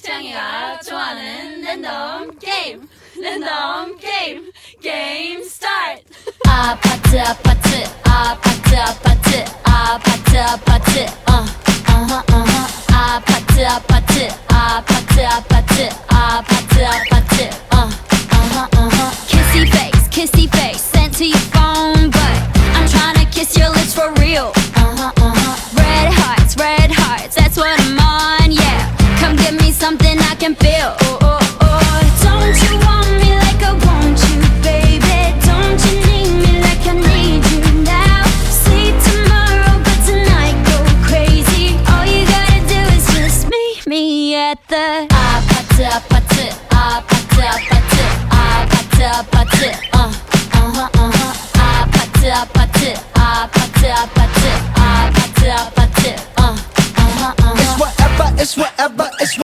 짱이가 좋아하는 랜덤 게임 랜덤 게임 스타트 아파트 아파트 아파트 아파트 아파트 아파트 아파트 아파트 아파트 아파트 아파트 아파트 kissy face sent to your phone but I'm tryna kiss your lips for real red hearts that's what I'm on yeah come give me something I can feel don't you want me like I want you baby don't you need me like I need you now sleep tomorrow but tonight go crazy all you gotta do is just meet me at the 아파트 아파트 아파트 아파트 아파트 아파트 아파트 아파트 아파트 아파트 아파트 아파트 It's whatever, it's whatever, it's